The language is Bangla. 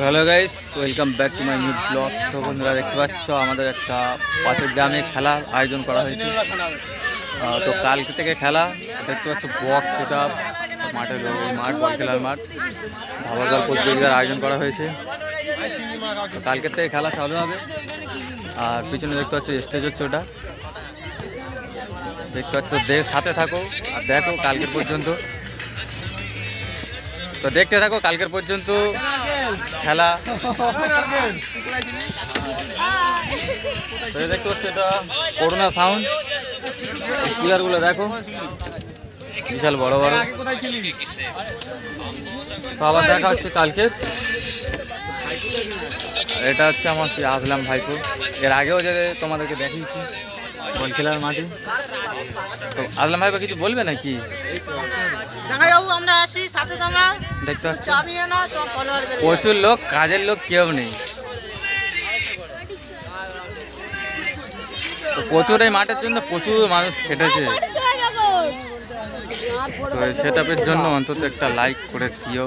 Hello guys, welcome back to my new blog. তো বন্ধুরা, দেখতে পাচ্ছ আমাদের একটা পাশের গ্রামে খেলার আয়োজন করা হয়েছে। তো কালকে থেকে খেলা দেখতে পাচ্ছ, বক্স সেটা মাঠের মাঠ, বল খেলার মাঠ, ধাবা দল প্রতিযোগিতার আয়োজন করা হয়েছে। তো কালকের থেকে খেলা চালু হবে। আর পিছনে দেখতে পাচ্ছ স্টেজ হচ্ছে, ওটা দেখতে পাচ্ছ। সাথে থাকো আর দেখো কালকের পর্যন্ত। তো দেখতে থাকো কালকের পর্যন্ত খেলা। দেখতে পাচ্ছ এটা করোনা সাউন্ড, স্পিকারগুলো দেখো বিশাল বড় বড়। তো আবার দেখা হচ্ছে কালকে। এটা হচ্ছে আমার আসলাম ভাইপো, এর আগেও যে তোমাদেরকে দেখিয়েছি বল খেলার মাঠে। তো আসলাম ভাইপো কিছু বলবে নাকি? দেখতে পাচ্ছ প্রচুর লোক, কাজের লোক কেউ নেই। তো প্রচুর এই মাঠের জন্য প্রচুর মানুষ খেটেছে। তো সেটআপের জন্য অন্তত একটা লাইক করে দিও।